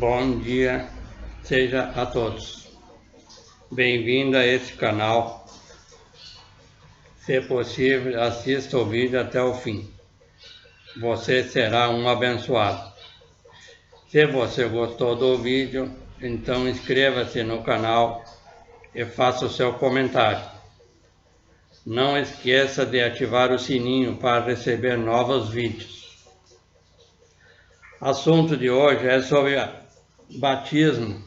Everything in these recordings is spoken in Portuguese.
Bom dia, seja a todos. Bem-vindo a esse canal. Se possível, assista o vídeo até o fim. Você será um abençoado. Se você gostou do vídeo, então inscreva-se no canal e faça o seu comentário. Não esqueça de ativar o sininho para receber novos vídeos. O assunto de hoje é sobre batismo.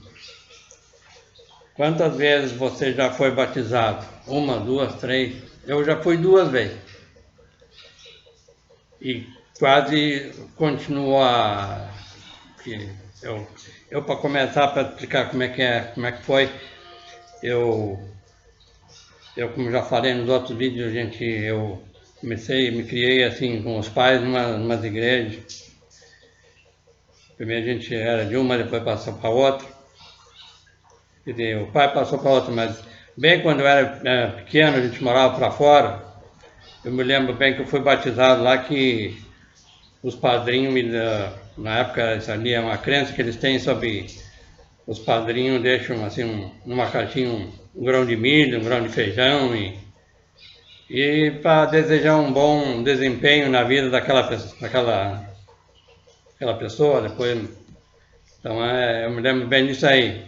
Quantas vezes você já foi batizado? Uma, duas, três? Eu já fui 2 vezes. E quase continuo a... Eu para começar, para explicar como é que foi, eu como já falei nos outros vídeos, eu me criei assim com os pais numas igrejas. Primeiro a gente era de uma, depois passou para outra. Quer dizer, o pai passou para outra, mas bem quando eu era pequeno, a gente morava para fora. Eu me lembro bem que eu fui batizado lá, que os padrinhos, na época, isso ali é uma crença que eles têm sobre... Os padrinhos deixam assim, numa caixinha um grão de milho, um grão de feijão, e para desejar um bom desempenho na vida daquela pessoa, depois. Então eu me lembro bem disso aí.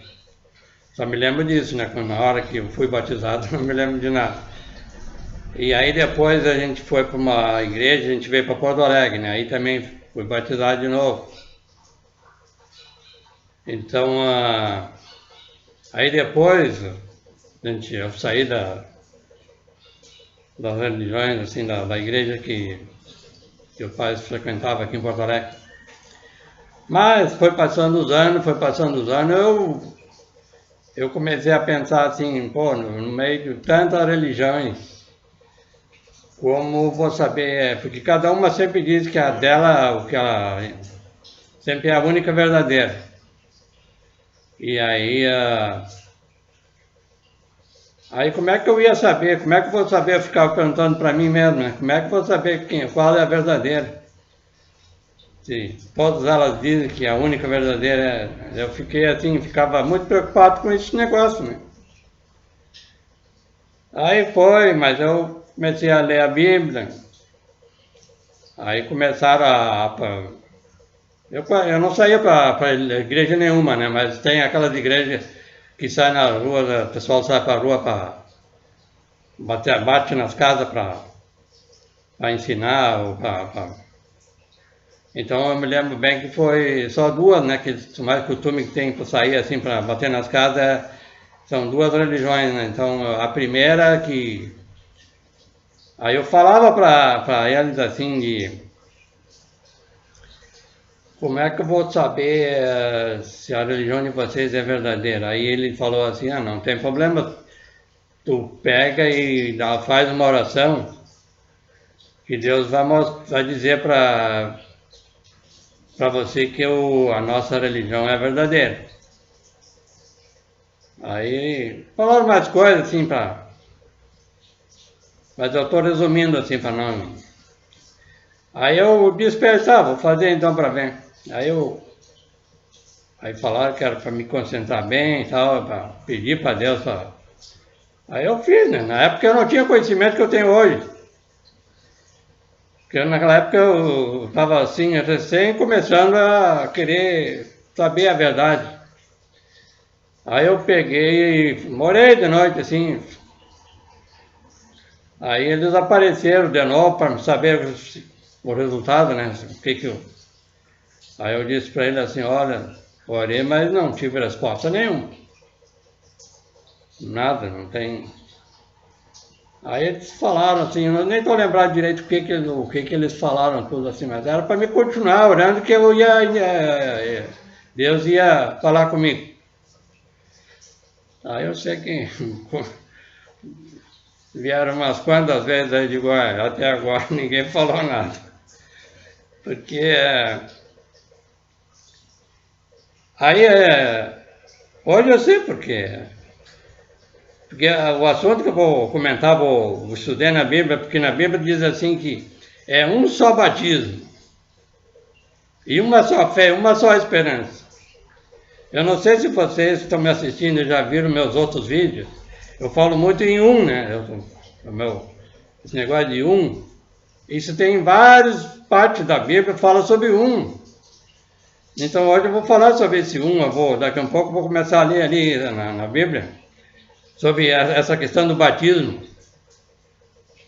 Só me lembro disso, né? Na hora que eu fui batizado, não me lembro de nada. E aí depois a gente foi para uma igreja, a gente veio para Porto Alegre, né? Aí também fui batizado de novo. Então, aí depois, eu saí das religiões, assim, da igreja que o pai frequentava aqui em Porto Alegre. Mas foi passando os anos, eu comecei a pensar assim, pô, no meio de tantas religiões, como vou saber, porque cada uma sempre diz que a dela, o que ela sempre é a única verdadeira. E aí como é que eu ia saber, como é que eu vou saber, eu ficava perguntando para mim mesmo, né? Como é que eu vou saber qual é a verdadeira? Se todas elas dizem que a única verdadeira é... Eu fiquei assim, ficava muito preocupado com esse negócio, né? Aí foi, mas eu comecei a ler a Bíblia. Aí começaram eu não saía para igreja nenhuma, né? Mas tem aquelas igrejas que saem na rua, o pessoal sai para a rua para bate nas casas para ensinar. Então eu me lembro bem que foi só 2, né? Que o mais costume que tem para sair assim para bater nas casas são 2 religiões, né? Então a primeira que... Aí eu falava para eles assim como é que eu vou saber se a religião de vocês é verdadeira? Aí ele falou assim, não tem problema, tu pega e faz uma oração, que Deus vai dizer para você que a nossa religião é verdadeira. Aí falaram mais coisas assim mas eu estou resumindo assim para não... Aí eu disse, vou fazer então para ver. Aí falaram que era para me concentrar bem e tal, para pedir para Deus. Aí eu fiz, né? Na época eu não tinha o conhecimento que eu tenho hoje. Porque naquela época eu estava assim, recém começando a querer saber a verdade. Aí eu peguei e morei de noite assim. Aí eles apareceram de novo para saber o resultado, né? Aí eu disse para ele assim, olha, orei, mas não tive resposta nenhuma. Nada, não tem... Aí eles falaram assim, eu nem estou lembrado direito o que eles falaram tudo assim, mas era para me continuar orando que Deus ia falar comigo. Aí eu sei que vieram umas quantas vezes, aí digo, até agora ninguém falou nada. Porque hoje eu sei porque o assunto que eu vou comentar, vou estudar na Bíblia, porque na Bíblia diz assim que é um só batismo, e uma só fé, uma só esperança. Eu não sei se vocês que estão me assistindo já viram meus outros vídeos. Eu falo muito em né? Esse negócio de isso tem em várias partes da Bíblia que fala sobre Então hoje eu vou falar sobre esse daqui a um pouco eu vou começar a ler ali na Bíblia, sobre essa questão do batismo.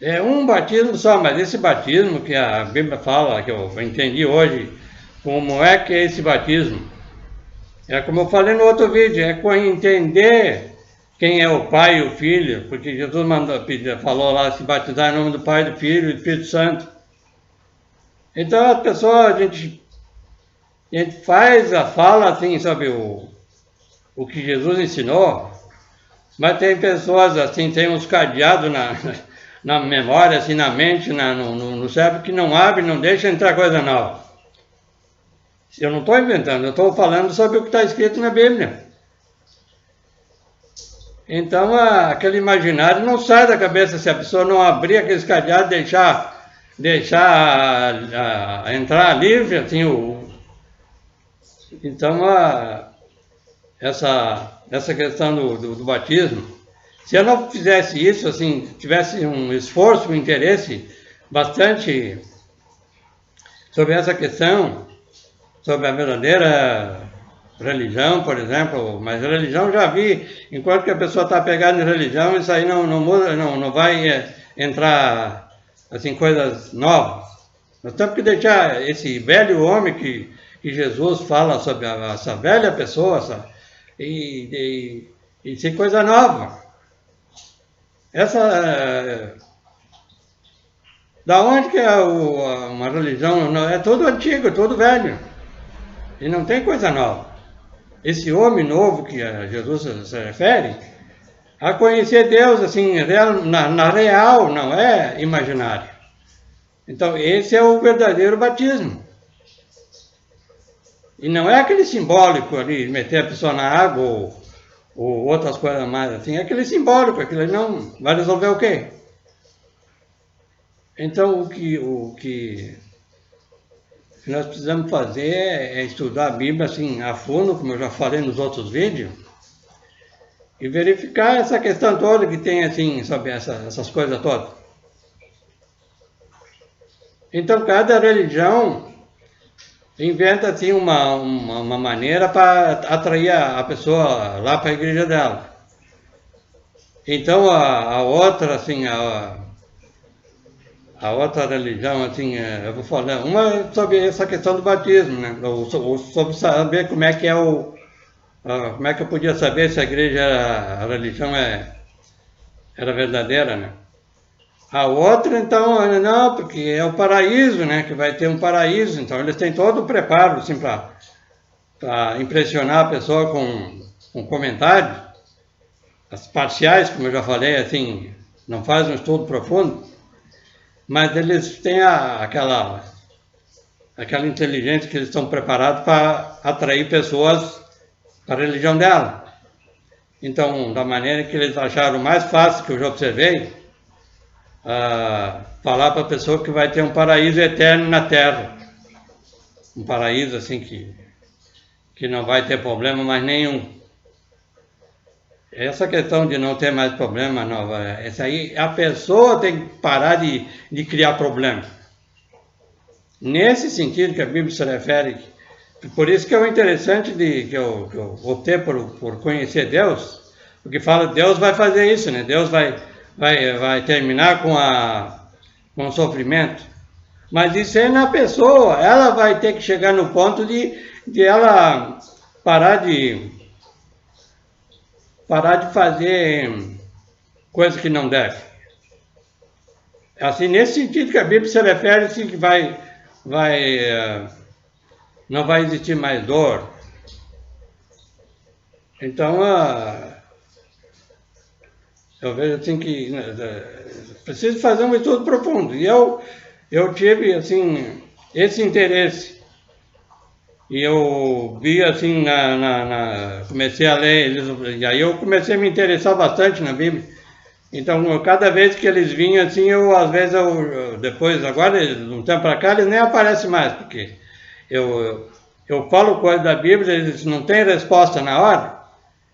É um batismo só, mas esse batismo que a Bíblia fala, que eu entendi hoje, como é que é esse batismo? É como eu falei no outro vídeo, é entender quem é o Pai e o Filho, porque Jesus falou lá, se batizar em nome do Pai, do Filho e do Espírito Santo. Então as pessoas, a gente fala assim sobre o que Jesus ensinou, mas tem pessoas assim, tem uns cadeados na memória, assim, na mente, no cérebro, que não abre, não deixa entrar coisa nova. Eu não estou inventando, eu estou falando sobre o que está escrito na Bíblia. Então, aquele imaginário não sai da cabeça se a pessoa não abrir aqueles cadeados, deixar entrar livre, assim, Então, essa questão do batismo, se eu não fizesse isso, assim, tivesse um esforço, um interesse bastante sobre essa questão, sobre a verdadeira religião, por exemplo, mas religião já vi, enquanto que a pessoa está pegada em religião, isso aí não muda, não vai entrar, assim, coisas novas. Nós temos que deixar esse velho homem que Jesus fala sobre essa velha pessoa, e ser coisa nova. Da onde que é uma religião? É tudo antigo, tudo velho. E não tem coisa nova. Esse homem novo que Jesus se refere, a conhecer Deus assim, na real, não é imaginário. Então, esse é o verdadeiro batismo. E não é aquele simbólico ali, meter a pessoa na água ou outras coisas mais assim, é aquele simbólico, aquilo ali não vai resolver o quê? Então, o que nós precisamos fazer é estudar a Bíblia assim a fundo, como eu já falei nos outros vídeos, e verificar essa questão toda que tem assim, sobre essas coisas todas. Então, cada religião inventa assim uma maneira para atrair a pessoa lá para a igreja dela. Então, a outra, assim, a outra religião, assim, eu vou falar, uma sobre essa questão do batismo, né? Ou sobre saber como é que é como é que eu podia saber se a igreja, a religião era verdadeira, né? A outra, então, não, porque é o paraíso, né? Que vai ter um paraíso, então eles têm todo o preparo, assim, para impressionar a pessoa com comentários, as parciais, como eu já falei, assim, não faz um estudo profundo, mas eles têm aquela inteligência que eles estão preparados para atrair pessoas para a religião dela. Então, da maneira que eles acharam mais fácil, que eu já observei, falar para a pessoa que vai ter um paraíso eterno na Terra. Um paraíso assim que não vai ter problema mais nenhum. Essa questão de não ter mais problema, não, essa aí, a pessoa tem que parar de criar problema. Nesse sentido que a Bíblia se refere, por isso que é o interessante que eu optei por conhecer Deus, porque fala que Deus vai fazer isso, né? Deus vai terminar com o sofrimento. Mas isso é na pessoa, ela vai ter que chegar no ponto de ela parar de fazer coisas que não deve. Assim, nesse sentido que a Bíblia se refere, assim, que não vai existir mais dor. Então, eu vejo assim que preciso fazer um estudo profundo. E eu tive, assim, esse interesse. E eu vi, assim, comecei a ler, e aí eu comecei a me interessar bastante na Bíblia. Então, cada vez que eles vinham, assim, às vezes, depois, agora, de um tempo para cá, eles nem aparecem mais, porque eu eu falo coisa da Bíblia, eles não têm resposta na hora,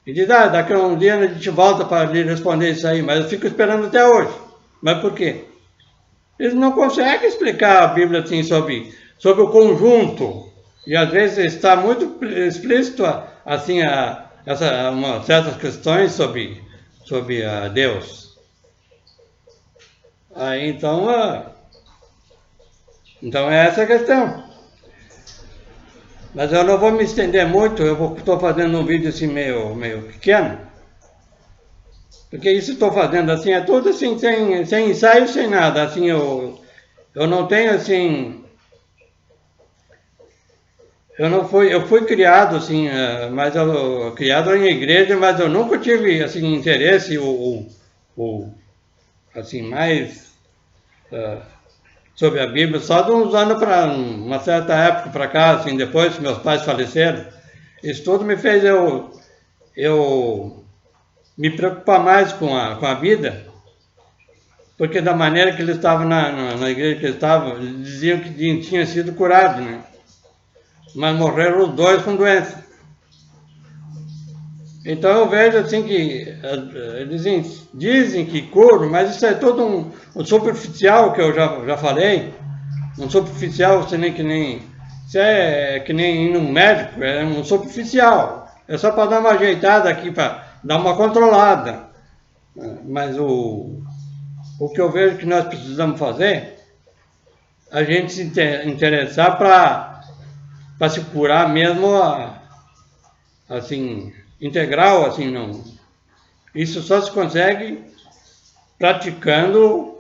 e diz, daqui a um dia a gente volta para lhe responder isso aí, mas eu fico esperando até hoje. Mas por quê? Eles não conseguem explicar a Bíblia assim sobre o conjunto, e às vezes está muito explícito assim certas questões sobre Deus. Aí então é essa a questão. Mas eu não vou me estender muito, estou fazendo um vídeo assim meio pequeno, porque isso estou fazendo assim, é tudo assim, sem ensaio, sem nada, assim, eu não tenho assim, eu fui criado assim, mas criado em igreja, mas eu nunca tive assim interesse assim mais sobre a Bíblia, só de uns anos para uma certa época para cá, assim, depois que meus pais faleceram. Isso tudo me fez eu me preocupar mais com a vida, porque da maneira que eles estavam na igreja que eles estavam, eles diziam que tinha sido curado, né? Mas morreram os dois com doença. Então eu vejo assim que eles dizem que curam, mas isso é todo um superficial, que eu já falei. Um superficial, você isso é que nem ir num médico, é um superficial. É só para dar uma ajeitada aqui, para dar uma controlada. Mas o que eu vejo que nós precisamos fazer, a gente se interessar para se curar mesmo, assim, integral, assim, não. Isso só se consegue praticando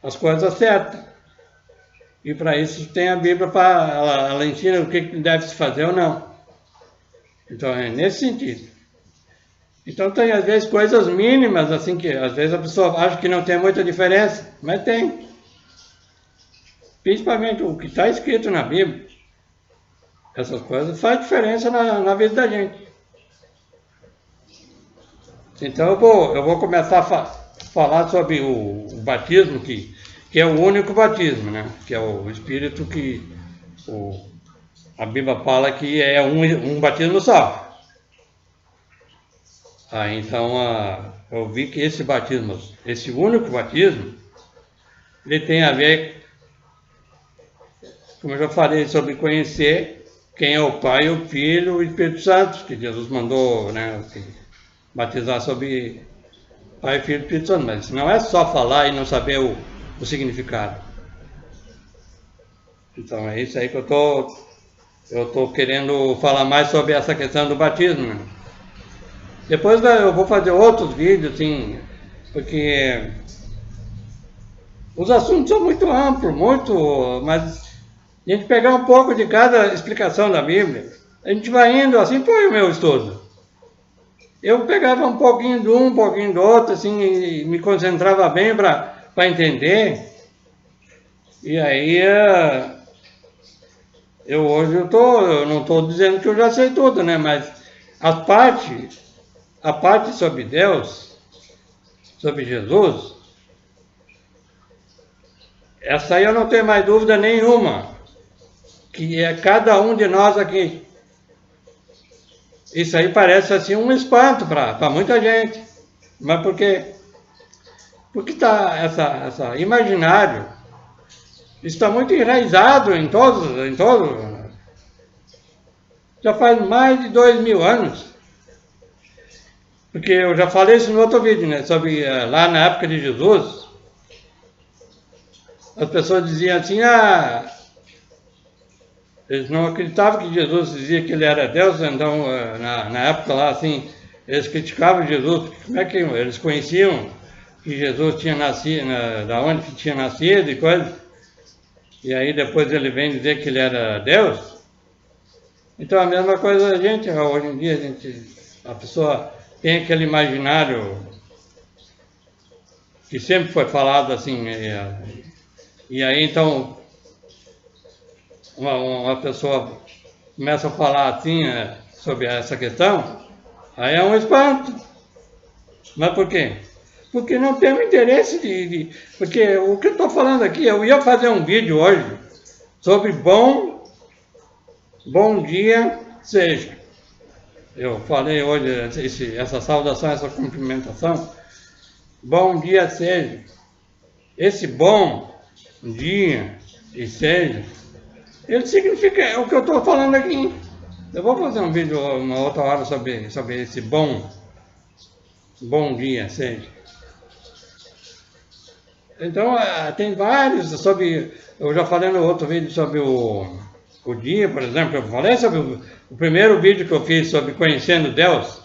as coisas certas. E para isso tem a Bíblia, ela ensina o que deve se fazer ou não. Então é nesse sentido. Então tem às vezes coisas mínimas, assim, que às vezes a pessoa acha que não tem muita diferença, mas tem. Principalmente o que está escrito na Bíblia. Essas coisas fazem diferença na vida da gente. Então eu vou começar a falar sobre o batismo, que é o único batismo, né? Que é o Espírito que a Bíblia fala que é um batismo só. Então eu vi que esse batismo, esse único batismo, ele tem a ver, como eu já falei, sobre conhecer quem é o Pai, o Filho e o Espírito Santo, que Jesus mandou, né, batizar sobre Pai, Filho e Espírito Santo. Mas não é só falar e não saber o significado. Então é isso aí que eu estou querendo falar mais sobre essa questão do batismo, né? Depois eu vou fazer outros vídeos, assim, porque os assuntos são muito amplos, mas a gente pegar um pouco de cada explicação da Bíblia, a gente vai indo, assim foi o meu estudo. Eu pegava um pouquinho de um pouquinho do outro, assim, e me concentrava bem para entender. E aí, hoje eu não estou dizendo que eu já sei tudo, né? Mas a parte sobre Deus, sobre Jesus, essa aí eu não tenho mais dúvida nenhuma, que é cada um de nós aqui. Isso aí parece assim um espanto para muita gente. Mas por quê? Porque está essa imaginário está muito enraizado em todos. Já faz mais de 2000 anos. Porque eu já falei isso no outro vídeo, né? Sobre lá na época de Jesus, as pessoas diziam assim, eles não acreditavam que Jesus dizia que ele era Deus, então na época lá, assim, eles criticavam Jesus, porque como é que eles conheciam que Jesus tinha nascido, da onde que tinha nascido e coisa, e aí depois ele vem dizer que ele era Deus. Então a mesma coisa a gente, hoje em dia a pessoa tem aquele imaginário que sempre foi falado assim, e aí então uma pessoa começa a falar assim sobre essa questão, aí é um espanto. Mas por quê? Porque não tem o interesse porque o que eu estou falando aqui, eu ia fazer um vídeo hoje sobre bom dia seja. Eu falei hoje essa saudação, essa cumprimentação. Bom dia seja. Esse bom dia e seja, ele significa é o que eu estou falando aqui. Eu vou fazer um vídeo uma outra hora sobre esse bom dia seja. Então, tem vários eu já falei no outro vídeo sobre o dia, por exemplo. Eu falei sobre o primeiro vídeo que eu fiz sobre conhecendo Deus,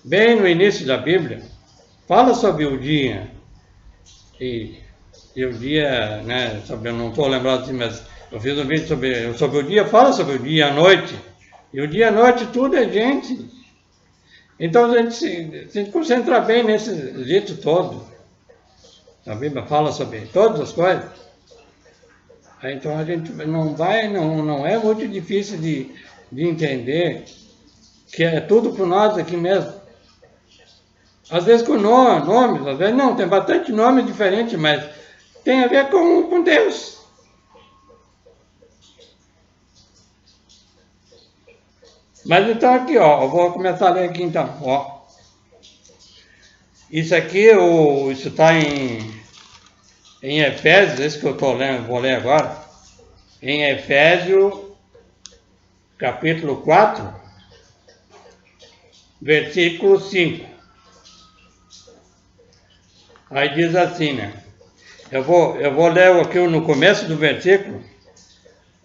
bem no início da Bíblia. Fala sobre o dia. E o dia, né, eu não estou lembrado assim, mas eu fiz um vídeo sobre o dia, fala sobre o dia, a noite. E o dia e a noite tudo é gente. Então a gente se concentra bem nesse dito todo. A Bíblia fala sobre todas as coisas. Então a gente não é muito difícil de entender que é tudo por nós aqui mesmo. Às vezes com nomes, às vezes não, tem bastante nome diferente, mas tem a ver com Deus. Mas então aqui, ó, eu vou começar a ler aqui então, ó. Isso aqui, isso está em Efésios, esse que eu estou lendo, vou ler agora. Em Efésios, capítulo 4, versículo 5. Aí diz assim, né? Eu vou ler aqui no começo do versículo,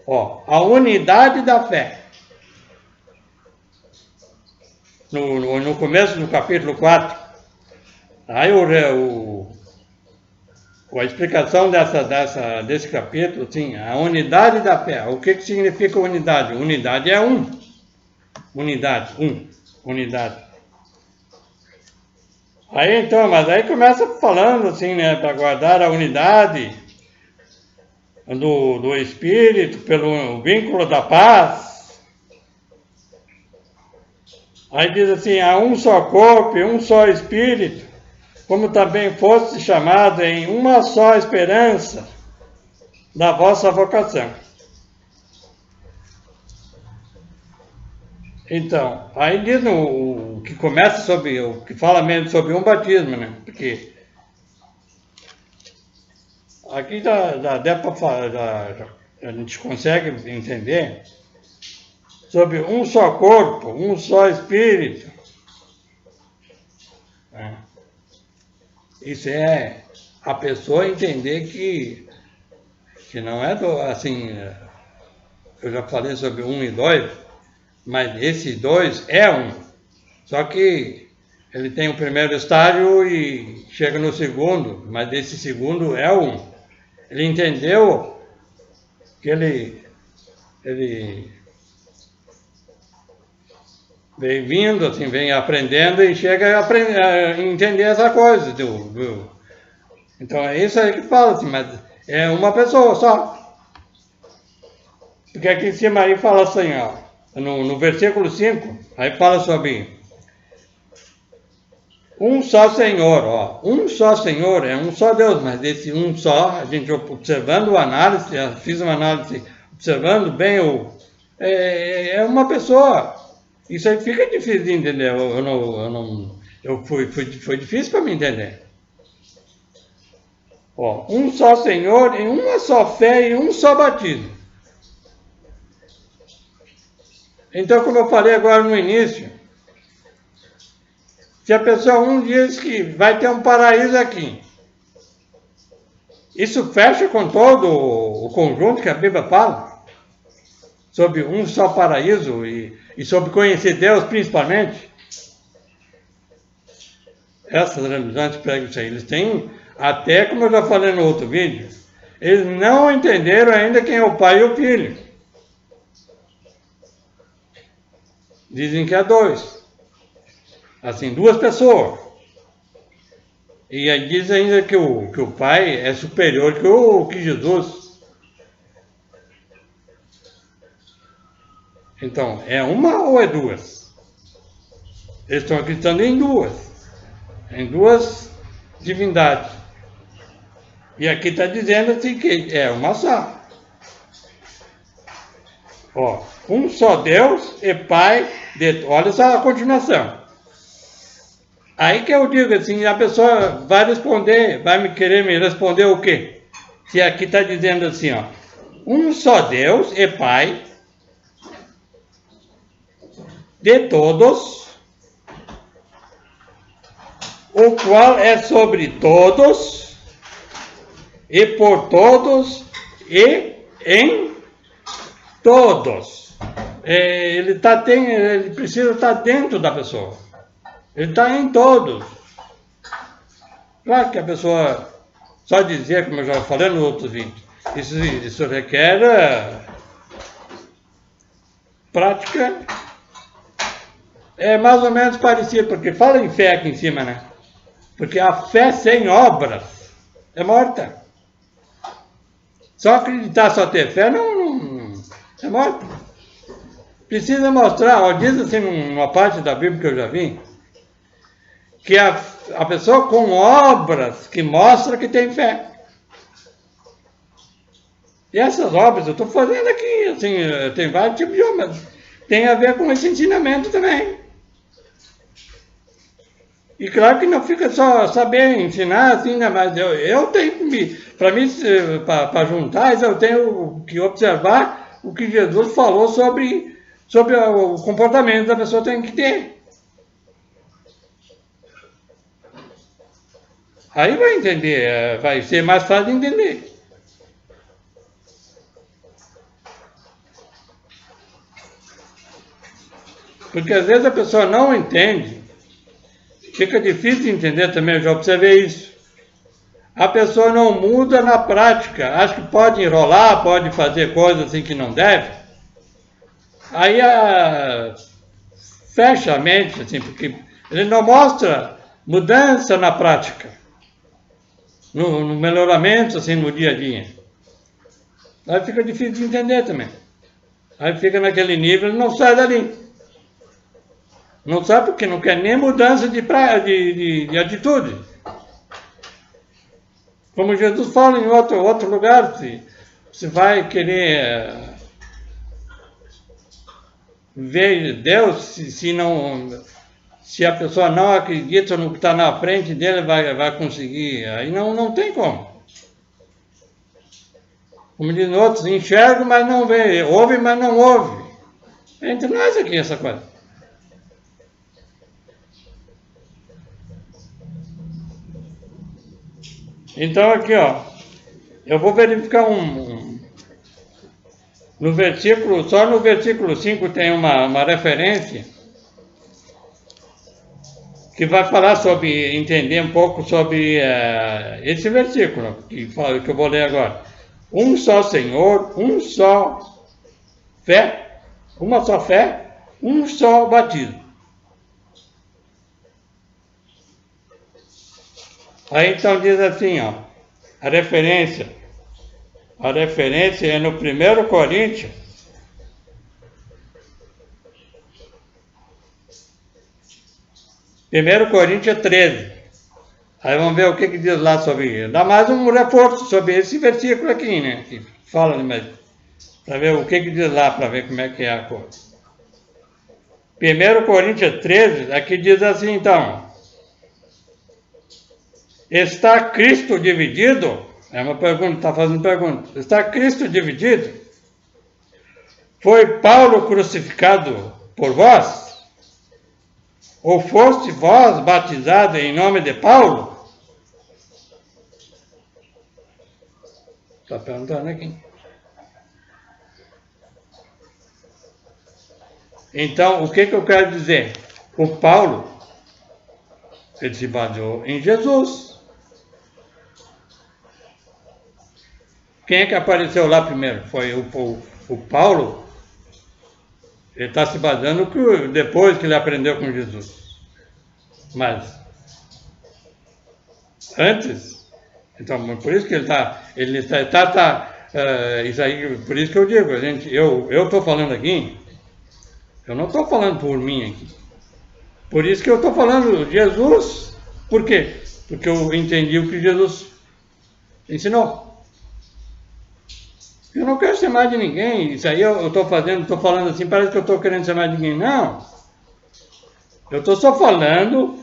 ó, a unidade da fé. No começo do capítulo 4, aí a explicação desse capítulo, sim, a unidade da fé. O que significa unidade? Unidade é unidade. Aí então, mas aí começa falando assim, né, para guardar a unidade do Espírito pelo vínculo da paz. Aí diz assim, há um só corpo e um só Espírito, como também foste chamado em uma só esperança da vossa vocação. Então, aí diz o que começa o que fala mesmo sobre um batismo, né? Porque aqui já dá para falar, a gente consegue entender sobre um só corpo, um só Espírito. Isso é a pessoa entender que não é assim, eu já falei sobre 1 e 2, mas esse 2 é um. Só que ele tem o primeiro estágio e chega no segundo, mas esse segundo é um. Ele entendeu que ele vem vindo, assim, vem aprendendo e chega a entender essa coisa. Então é isso aí que fala, assim, mas é uma pessoa só. Porque aqui em cima aí fala assim, ó, no versículo 5, aí fala sobre um só Senhor, ó. Um só Senhor, é um só Deus, mas esse um só, a gente observando a análise, fiz uma análise observando bem é uma pessoa. Isso aí fica difícil de entender. Foi difícil para mim entender. Ó, um só Senhor, em uma só fé e um só batismo. Então, como eu falei agora no início, se a pessoa diz que vai ter um paraíso aqui, isso fecha com todo o conjunto que a Bíblia fala, sobre um só paraíso e sobre conhecer Deus principalmente. Essas religiões pregam isso aí. Eles têm, até como eu já falei no outro vídeo, eles não entenderam ainda quem é o Pai e o Filho. Dizem que é 2. Assim, 2 pessoas. E aí diz ainda que o Pai é superior que Jesus. Então, é uma ou é 2? Eles estão acreditando em 2. Em 2 divindades. E aqui está dizendo assim que é uma só. Ó, um só Deus e Pai de... Olha só a continuação. Aí que eu digo assim, a pessoa vai responder, vai me querer me responder o quê? Se aqui está dizendo assim, ó, um só Deus e Pai de todos, o qual é sobre todos e por todos e em todos. Ele precisa estar dentro da pessoa. Ele está em todos. Claro que a pessoa só dizer, como eu já falei nos outros vídeos, isso requer prática. É mais ou menos parecido, porque fala em fé aqui em cima, né? Porque a fé sem obras é morta. Só acreditar, só ter fé, não é morta. Precisa mostrar, ó, diz assim numa parte da Bíblia que eu já vi, que a pessoa com obras que mostra que tem fé. E essas obras eu estou fazendo aqui, assim, tem vários tipos de obras. Tem a ver com esse ensinamento também. E claro que não fica só saber ensinar, assim, né? Mas eu tenho que para mim, para juntar, eu tenho que observar o que Jesus falou sobre o comportamento da pessoa tem que ter. Aí vai entender, vai ser mais fácil de entender. Porque às vezes a pessoa não entende, fica difícil de entender também, eu já observei isso. A pessoa não muda na prática, acha que pode enrolar, pode fazer coisas assim que não deve. Aí fecha a mente, assim, porque ele não mostra mudança na prática, no melhoramento, assim, no dia a dia. Aí fica difícil de entender também. Aí fica naquele nível e não sai dali. Não sai porque não quer nem mudança de atitude. Como Jesus fala em outro lugar, se vai querer ver Deus, se a pessoa não acredita no que está na frente dele, vai conseguir. Aí não tem como. Como dizem outros, enxerga, mas não vê, ouve, mas não ouve. Entre nós aqui essa coisa. Então aqui, ó, eu vou verificar só no versículo 5 tem uma referência que vai falar sobre, entender um pouco sobre esse versículo que eu vou ler agora. Um só Senhor, uma só fé, um só batismo. Aí então diz assim, ó, a referência é no 1 Coríntios, Primeiro Coríntios 13. Aí vamos ver o que diz lá sobre. Dá mais um reforço sobre esse versículo aqui, né? Que fala, mas para ver o que diz lá, para ver como é que é a coisa. 1 Coríntios 13, aqui diz assim então. Está Cristo dividido? É uma pergunta, está fazendo pergunta. Está Cristo dividido? Foi Paulo crucificado por vós? Ou foste vós batizados em nome de Paulo? Está perguntando aqui. Então, o que eu quero dizer? O Paulo, ele se baseou em Jesus. Quem é que apareceu lá primeiro? Foi o Paulo. Ele está se baseando depois que ele aprendeu com Jesus. Mas, antes, então, por isso que ele está isso aí, por isso que eu digo, eu estou falando aqui, eu não estou falando por mim aqui. Por isso que eu estou falando de Jesus. Por quê? Porque eu entendi o que Jesus ensinou. Eu não quero ser mais de ninguém. Isso aí eu estou fazendo, estou falando assim, parece que eu estou querendo ser mais de ninguém. Não. Eu estou só falando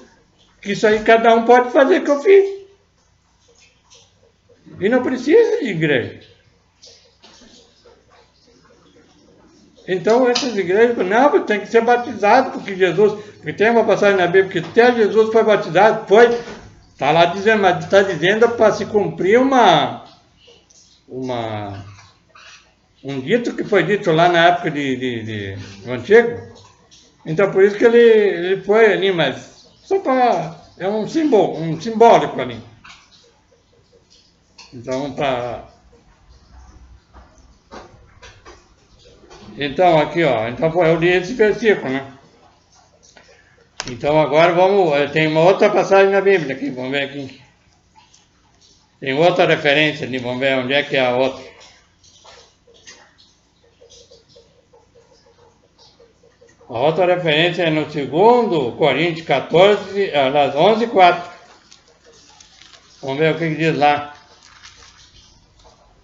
que isso aí cada um pode fazer o que eu fiz. E não precisa de igreja. Então essas igrejas, não, tem que ser batizado, porque Jesus, porque tem uma passagem na Bíblia que até Jesus foi batizado, está lá dizendo, mas está dizendo para se cumprir um dito que foi dito lá na época do Antigo. Então por isso que ele foi ali, mas só para, é um símbolo, um simbólico ali. Então aqui, ó, então eu li esse versículo, né? Então agora tem uma outra passagem na Bíblia aqui, vamos ver aqui. Tem outra referência ali, vamos ver onde é que é a outra. A outra referência é no 2 Coríntios 14, 11, 4. Vamos ver o que diz lá.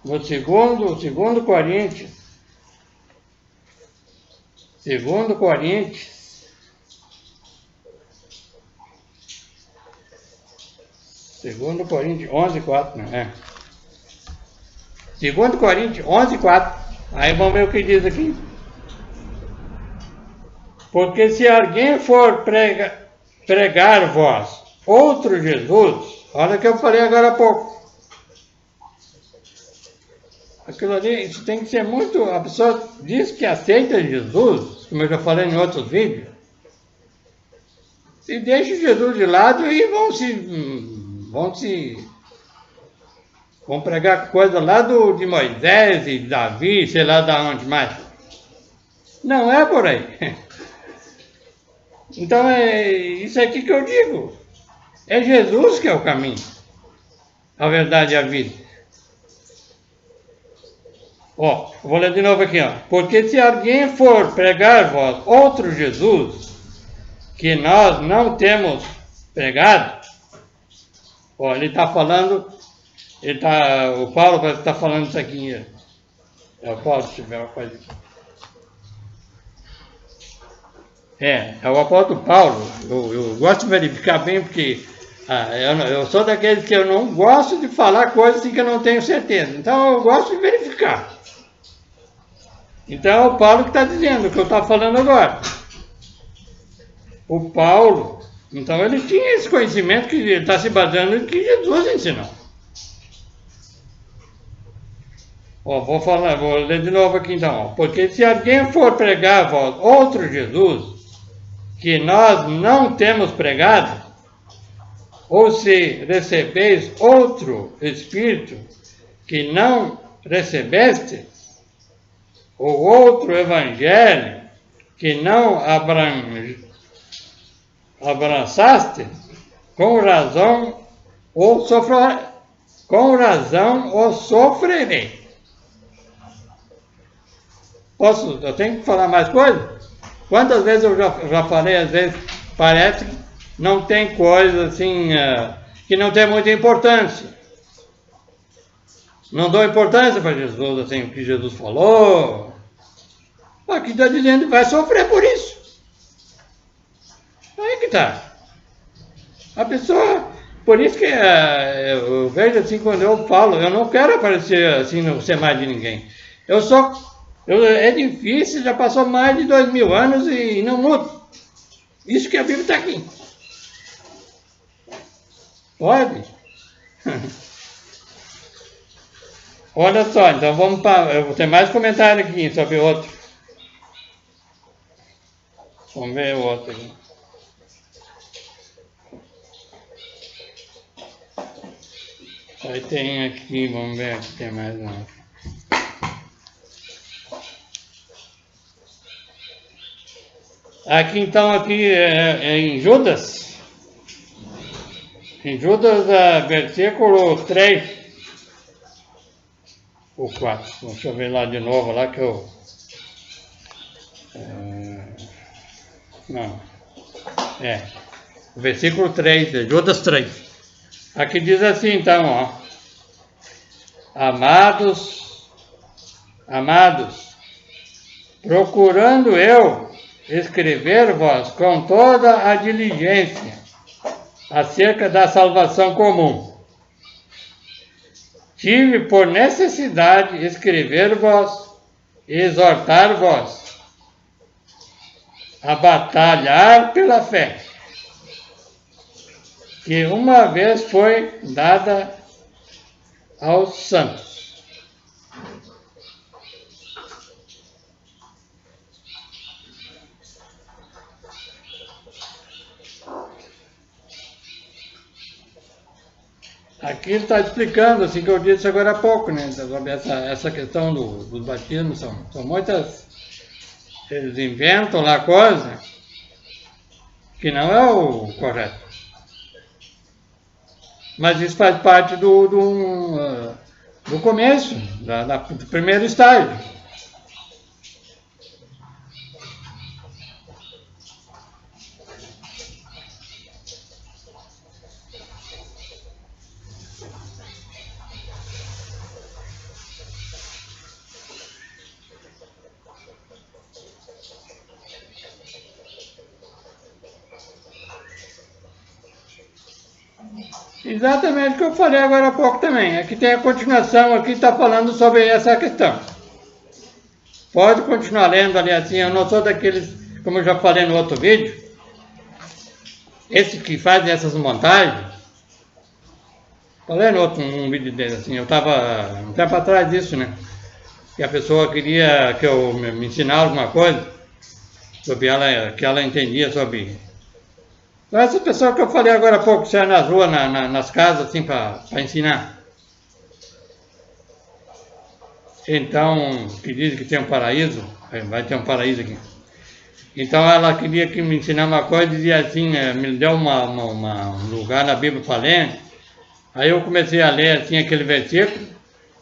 No 2 Coríntios. 2 Coríntios. 2 Coríntios 11, 4, né? 2 Coríntios 11, 4. Aí vamos ver o que diz aqui. Porque se alguém for pregar-vos outro Jesus, olha o que eu falei agora há pouco. Aquilo ali, isso tem que ser muito... A pessoa diz que aceita Jesus, como eu já falei em outros vídeos, e deixa Jesus de lado e vão pregar coisa lá de Moisés e Davi, sei lá de onde mais. Não é por aí. Então é isso aqui que eu digo. É Jesus que é o caminho, a verdade e a vida. Ó, vou ler de novo aqui, ó. Porque se alguém for pregar-vos outro Jesus, que nós não temos pregado, ó, ele está falando, o Paulo parece que está falando isso aqui. É o Paulo, se tiver uma coisa aqui. É o apóstolo Paulo. Eu gosto de verificar bem, porque eu sou daqueles que eu não gosto de falar coisas assim que eu não tenho certeza. Então eu gosto de verificar. Então é o Paulo que está dizendo o que eu estou falando agora. O Paulo, então ele tinha esse conhecimento que ele está se baseando no que Jesus ensinou. Ó, vou ler de novo aqui então. Ó. Porque se alguém for pregar a vós outro Jesus, que nós não temos pregado, ou se recebeis outro Espírito que não recebeste, ou outro Evangelho que não abraçaste, com razão o sofrerei. Eu tenho que falar mais coisa? Quantas vezes eu já falei, às vezes parece que não tem coisa assim, que não tem muita importância. Não dou importância para Jesus, assim, o que Jesus falou. Aqui está dizendo que vai sofrer por isso. Aí que está. A pessoa, por isso que eu vejo assim, quando eu falo, eu não quero aparecer assim, não ser mais de ninguém. É difícil, já passou mais de 2000 anos e não muda. Isso que a Bíblia está aqui. Pode? Olha só, então vamos para... Eu vou ter mais comentário aqui sobre outro. Vamos ver o outro aqui. Aí tem aqui, vamos ver aqui, tem mais um. Aqui então, aqui é em Judas. Em Judas, versículo 3. Ou 4. Deixa eu ver lá de novo, lá que eu... Não. Versículo 3, Judas 3. Aqui diz assim, então, ó. Amados, Amados, procurando eu escrever-vos com toda a diligência acerca da salvação comum, tive por necessidade escrever-vos e exortar-vos a batalhar pela fé, que uma vez foi dada aos santos. Aqui ele está explicando, assim que eu disse agora há pouco, né? Sobre essa questão do batismo, são muitas. Eles inventam lá coisa que não é o correto. Mas isso faz parte do começo, do primeiro estágio. Exatamente o que eu falei agora há pouco também. Aqui tem a continuação, aqui está falando sobre essa questão. Pode continuar lendo ali assim, eu não sou daqueles, como eu já falei no outro vídeo, esses que fazem essas montagens. Falei no outro um vídeo dele assim, eu estava um tempo atrás disso, né? Que a pessoa queria que eu me ensinasse alguma coisa sobre ela, que ela entendia sobre. Essa pessoa que eu falei agora há pouco, que sai nas ruas, nas casas, assim, para ensinar. Então, que diz que tem um paraíso, vai ter um paraíso aqui. Então ela queria que me ensinasse uma coisa, dizia assim, me deu um lugar na Bíblia para ler. Aí eu comecei a ler assim aquele versículo.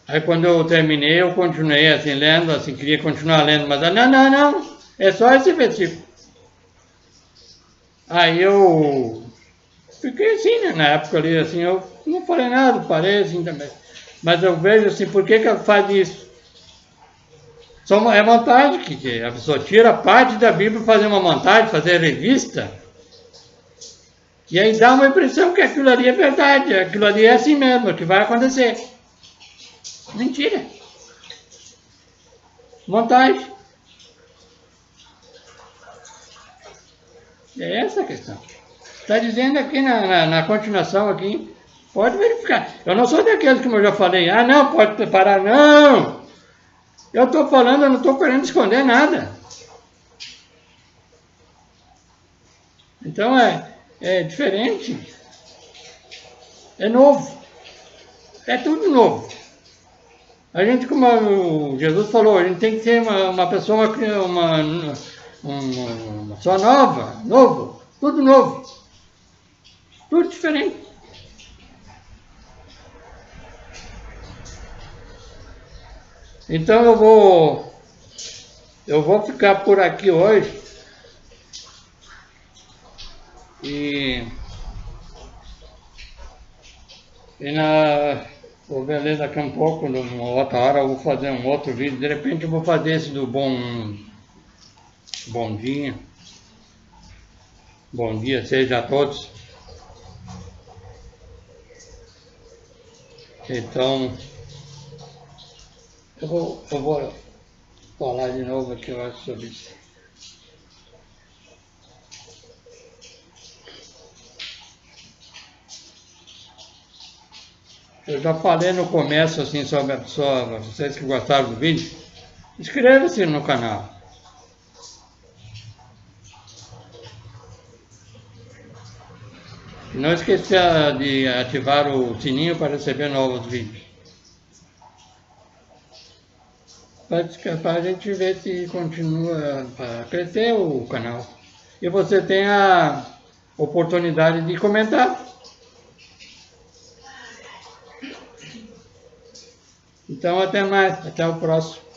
Aí quando eu terminei, eu continuei assim lendo, assim, queria continuar lendo, mas ela, não, é só esse versículo. Aí eu fiquei assim, né, na época ali, assim, eu não falei nada, parei assim também. Mas eu vejo assim, por que ela faz isso? É montagem, que a pessoa tira parte da Bíblia, fazer uma montagem, fazer revista, e aí dá uma impressão que aquilo ali é verdade, aquilo ali é assim mesmo, que vai acontecer. Mentira. Montagem. É essa a questão. Está dizendo aqui na continuação aqui, pode verificar. Eu não sou daqueles que eu já falei, não, pode preparar, não. Eu estou falando, eu não estou querendo esconder nada. Então é diferente. É novo. É tudo novo. A gente, como Jesus falou, a gente tem que ser uma pessoa, uma pessoa nova, novo, tudo novo. Tudo diferente. Então eu vou ficar por aqui hoje e vou ver daqui a um pouco, numa outra hora eu vou fazer um outro vídeo, de repente eu vou fazer esse do bom dia. Bom dia seja a todos. Então eu vou falar de novo aqui, eu acho, sobre isso. Eu já falei no começo assim sobre a pessoa, vocês que gostaram do vídeo, inscreva-se no canal. E não esqueça de ativar o sininho para receber novos vídeos. Para a gente ver se continua para crescer o canal. E você tem a oportunidade de comentar. Então até mais, até o próximo.